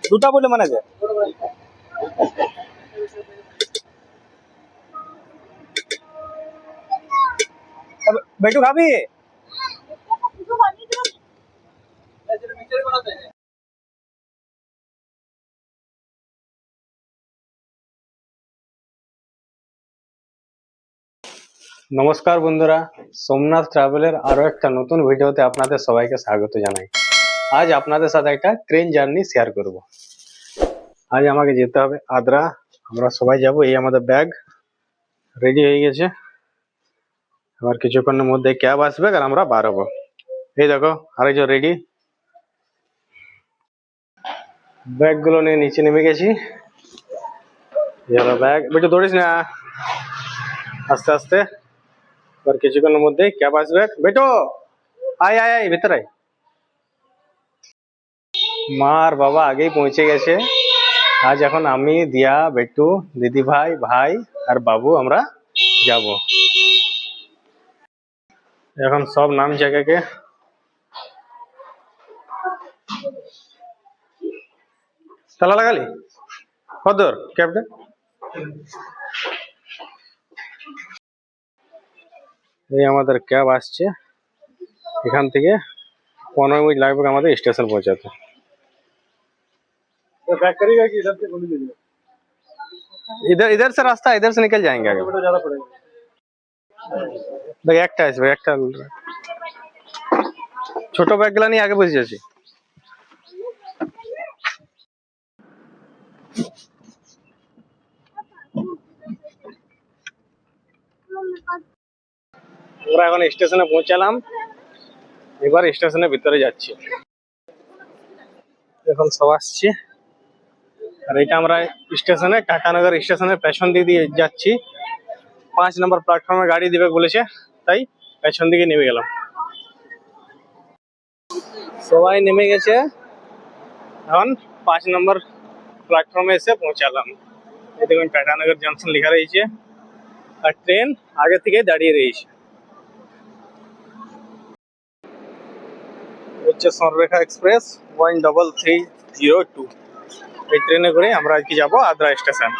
দুটা বলে মানে যায় বেটু খাবি? নমস্কার বন্ধুরা, সোমনাথ ট্রাভেলের আরো একটা নতুন ভিডিওতে আপনাদের সবাইকে স্বাগত জানাই। আজ আপনাদের সাথে একটা ট্রেন জার্নি শেয়ার করব। আজ আমাকে যেতে হবে আদ্রা। আমরা সবাই যাব। এই আমাদের ব্যাগ রেডি হয়ে গেছে। এবার কিছুক্ষণের মধ্যে ক্যাব আসবে আর আমরা বার হবো। এই দেখো আরেকজন রেডি। ব্যাগগুলো নিয়ে নিচে নেমে গেছি। ব্যাগ বেটু দৌড়িস না, আস্তে আস্তে। এবার কিছুক্ষণের মধ্যে ক্যাব আসবে। বেটো আয় আয় আয়, ভেতরে আয়। মা আর বাবা আগেই পৌঁছে গেছে। আজ এখন আমি, দিয়া, বেটু, দিদি ভাই, ভাই আর বাবু আমরা যাব। এখন সব নাম জায়গাকে তালা লাগালি কদর ক্যাবটা। এই আমাদের ক্যাব আসছে। এখান থেকে 15 মিনিট লাগবে আমাদের স্টেশন পৌঁছাতে। इधर इधर से रास्ता, इधर से निकल जाएंगे आगे। দেখ একটা আসবে, একটা ছোট ব্যাগ গুলা নিয়ে আগে বসে যাচ্ছি। আমরা এখন স্টেশনে পৌঁছালাম। এবার স্টেশনের ভিতরে যাচ্ছি। এখন সব আসছি। আর এটা আমরা স্টেশনে, টাটানগর স্টেশনের পেছন দিক দিয়ে যাচ্ছি। 5 নম্বর প্ল্যাটফর্মে গাড়ি দিবে বলেছে, তাই পেছন দিকে নেমে গেলাম। সবাই নেমে গেছে। এখন 5 নম্বর প্ল্যাটফর্মে এসে পৌঁছালাম। এই দেখুন টাটানগর জংশন লেখা রয়েছে আর ট্রেন আগে থেকে দাঁড়িয়ে রয়েছে। হচ্ছে স্বর্ণরেখা এক্সপ্রেস 13302। এই ট্রেনে করে আমরা আজকে যাবো আদ্রা স্টেশন।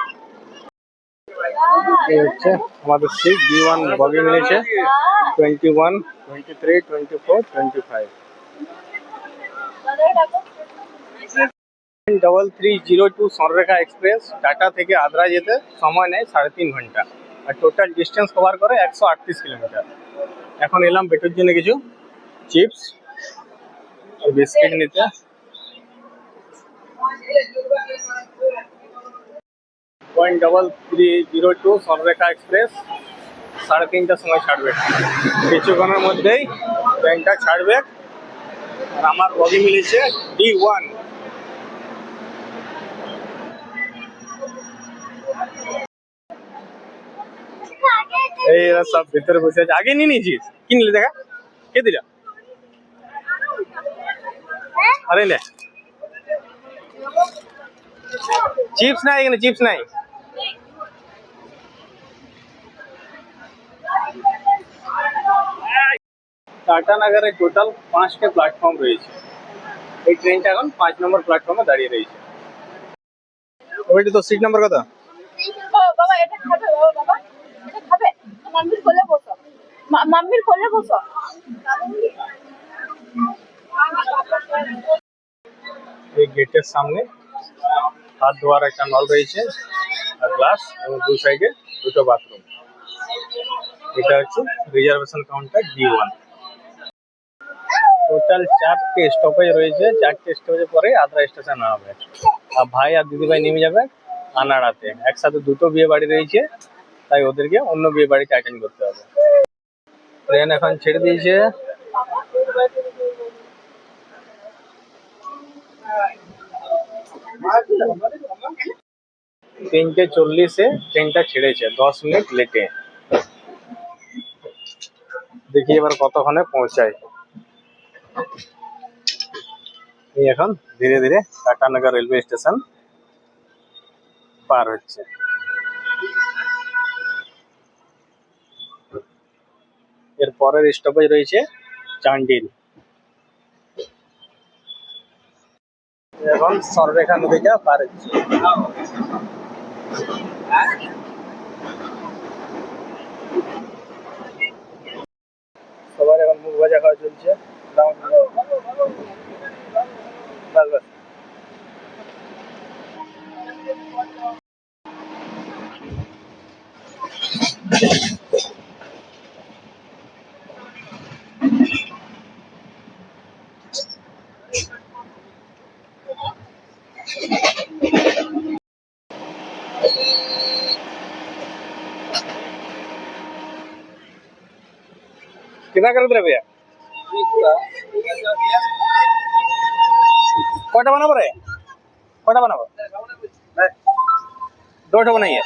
এই হচ্ছে আমাদের সিট B1 বগি মিলেছে 21, 23, 24, 25। 13302 স্বর্ণরেখা এক্সপ্রেস টাটা থেকে আদ্রা যেতে সময় নেয় 3.5 ঘন্টা। আর টোটাল ডিস্টেন্স কভার করে 138 কিলোমিটার। এখন এলাম বেটুর জন্য কিছু চিপস আর বিস্কিট নিতে। 13302 স্বর্ণরেখা এক্সপ্রেস 3:30টার সময় ছাড়বে। কিছুক্ষণের মধ্যেই ট্রেনটা ছাড়বে। আর আমার বগি মিলেছে D1। এই সব ভিতরে বসে আছে। আগে নিয়ে নিয়েছিস? কি নিলি দেখা? কে দিলা? আরে লে, চিপস নাই এখানে, চিপস নাই। টাটানগরে টোটাল 5টে প্ল্যাটফর্ম রয়েছে। এই ট্রেনটা এখন 5 নম্বর প্ল্যাটফর্মে দাঁড়িয়ে রয়েছে। ওইটা তো সিট নাম্বার কত? বাবা এটা খাবে, বাবা এটা খাবে। মাম্মির কোলে বসো, মাম্মির কোলে বসো। এই গেটের সামনে হাত ধোয়ার একটা নল রয়েছে আর গ্লাস, এবং দু সাইডে দুটো বাথরুম। এটা হচ্ছে রিজার্ভেশন কাউন্টার D1। টোটাল 4টে স্টপেজ রয়েছে। 4টে স্টপেজের পরে আদ্রা স্টেশন হবে। আর ভাই আর দিদি ভাই নেমে যাবে আনাড়াতে। একসাথে দুটো বিয়ে বাড়ি রয়েছে, তাই ওদেরকে অন্য বিয়ে বাড়িতে অ্যাটেন্ড করতে হবে। ট্রেন এখন ছেড়ে দিয়েছে। তিনটে 40-এ ট্রেনটা ছেড়েছে, 10 মিনিট লেটে। দেখি এবার কতক্ষণে পৌঁছায়। এই এখন ধীরে ধীরে টাটানগর রেলওয়ে স্টেশন পার হচ্ছে। পরের স্টপেজ রয়েছে চান্ডিল। এখন সররেখা নদীটা পার হচ্ছে। সবার এখন মুখ ভাজা খাওয়া চলছে। বাস বাস। कितना कर दे भैया? कौटा बनाबो रे? कौटा बनाबो? दो ठो बनाइए।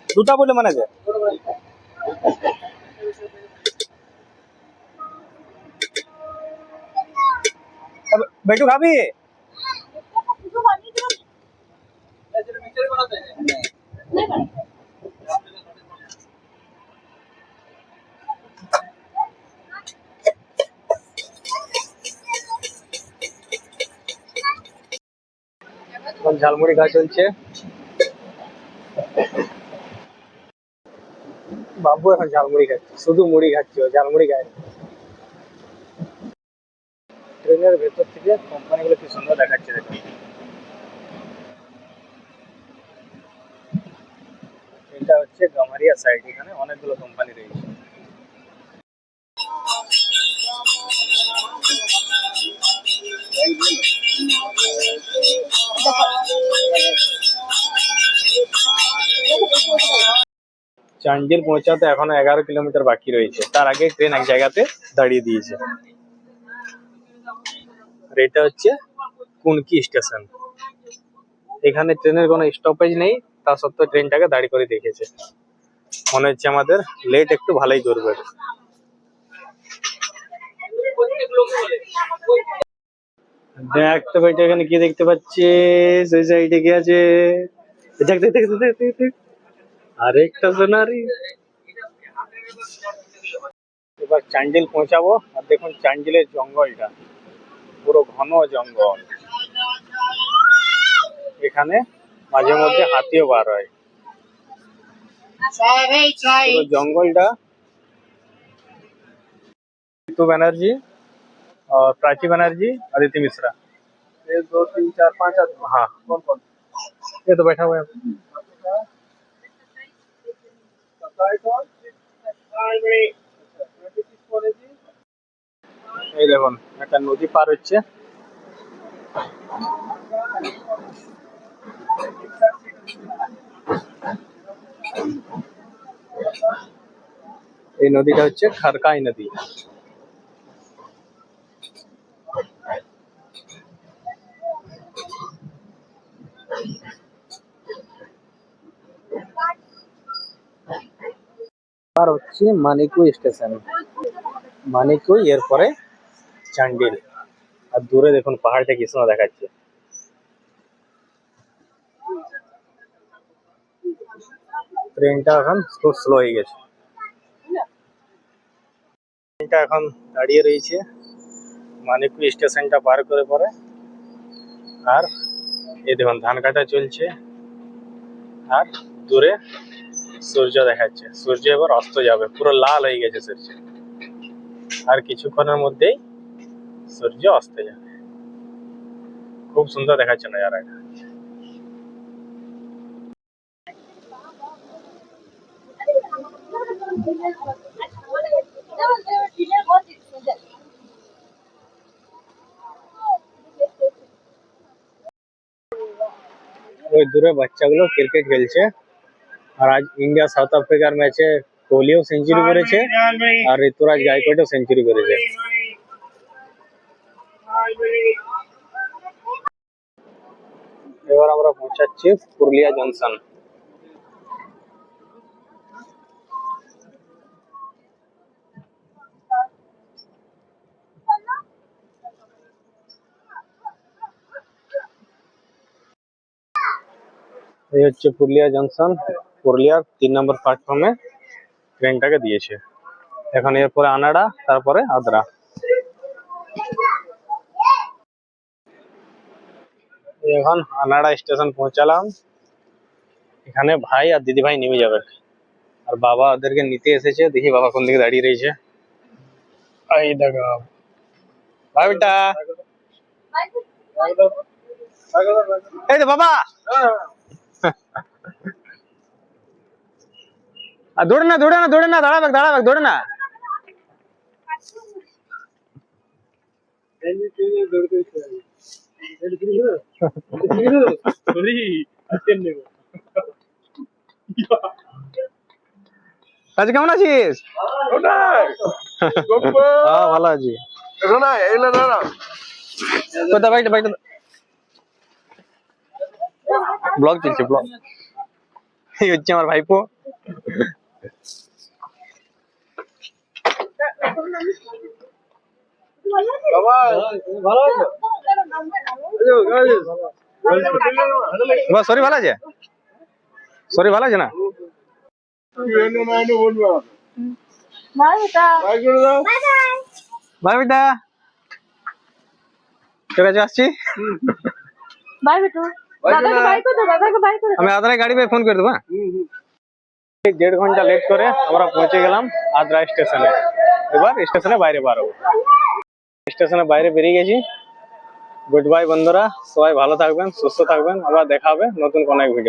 দুটা বলে মানে যে বেটু খাবি? এখন ঝালমুড়ি খাওয়া চলছে। বাবু এখন ঝালমুড়ি খাচ্ছে, শুধু মুড়ি খাচ্ছে, ও ঝালমুড়ি খায়। ট্রেনের ভেতর থেকে কোম্পানিগুলো কি সুন্দর দেখাচ্ছে দেখুন। এটা হচ্ছে গামারিয়া সাইড, এখানে অনেকগুলো কোম্পানি রয়েছে। চান্ডিল পৌঁছাতে এখনো 11 কিলোমিটার বাকি রয়েছে, তার আগে ট্রেন এক জায়গাতে দাঁড়িয়ে দিয়েছে। আর এটা হচ্ছে কুনকি স্টেশন। এখানে ট্রেনের কোনো স্টপেজ নেই, তা সত্ত্বেও ট্রেনটাকে দাঁড়ি করে রেখেছে। মনে হচ্ছে আমাদের লেট একটু ভালোই করবে। দেখ তো ভাইটা, এখানে কি দেখতে পাচ্ছিস? ওই সাইডে কি আছে? দেখ দেখ দেখ দেখ দেখ দেখ। আরেকটা সোনারি। এবার চান্ডিল পৌঁছাবো, আর দেখুন চান্ডিলের জঙ্গলটা পুরো ঘন জঙ্গল। এখানে মাঝে মধ্যে হাতিও বার হয়। পুরো জঙ্গলটা। ऋतु बनर्जी और प्राची बनर्जी, अदिति मिश्रा, ये 2 3 4 5 आदमी। हाँ, कौन कौन? ये तो बैठा हुआ है। এই দেখুন একটা নদী পার হচ্ছে। এই নদীটা হচ্ছে খারকাই নদী। আর হচ্ছে মানিকপুর স্টেশন, মানিকপুর এরপরে চান্ডিল। আর দূরে দেখুন পাহাড়টা কি সুন্দর দেখাচ্ছে। ট্রেনটা এখন খুব স্লো হয়ে গেছে। ট্রেনটা এখন দাঁড়িয়ে রয়েছে মানিকপুর স্টেশনটা পার করে পরে। আর এই দেখুন ধান কাটা চলছে, আর দূরে সূর্য দেখাচ্ছে। সূর্য এবার অস্ত যাবে, পুরো লাল হয়ে গেছে সূর্য। আর কিছুক্ষণের মধ্যেই সূর্য অস্ত যাবে। খুব সুন্দর দেখাচ্ছে নজারাটা। ওই দূরে বাচ্চাগুলো ক্রিকেট খেলছে। আর আজ ইন্ডিয়া সাউথ আফ্রিকার ম্যাচে কোহলিও সেঞ্চুরি করেছে, আর ঋতুরাজ গায়কোয়াড়ও সেঞ্চুরি করেছে। এবার আমরা পৌঁছাচ্ছি পুরুলিয়া জংশন। এই হচ্ছে পুরুলিয়া জংশন। পুরুলিয়ার 3 নম্বর প্ল্যাটফর্মে ট্রেনটাকে দিয়েছে। এখন এরপরে আনাড়া, তারপরে আদ্রা। এখন আনাড়া স্টেশন পৌঁছালাম। এখানে ভাই আর দিদি ভাই নেমে যাবে, আর বাবা ওদেরকে নিতে এসেছে। দেখি বাবা কোন দিকে দাঁড়িয়ে রয়েছে। এই দেখো ভাই বেটা, এই তো বাবা। আর দৌড়ে না দৌড়ে না দৌড়ে না, দাঁড়াবে দাঁড়াবে, দৌড়ে না। আজ কেমন আছিস? হ্যাঁ ভালো আছি। কোথায় বাইটা বাইটা ব্লগ চলছে, ব্লগ। এই হচ্ছে আমার ভাইপো। শরীর ভালো আছে? শরীর ভালো আছে না? বাই বেটা, তোর কাছে আসছি। বাই বেটু, দাদাকে বাই করে দাও, দাদাকে বাই করে দাও। আমি আদ্রায় গাড়ি পেয়ে ফোন করে দেবো। 1.5 ঘন্টা লেট করে আমরা পৌঁছে গেলাম আদ্রা স্টেশনে। এবার স্টেশনে বাইরে বার হবো। স্টেশনে বাইরে বেরিয়ে গেছি। গুড বাই বন্ধুরা, সবাই ভালো থাকবেন, সুস্থ থাকবেন। আবার দেখা হবে নতুন কোনো এক ভিডিও।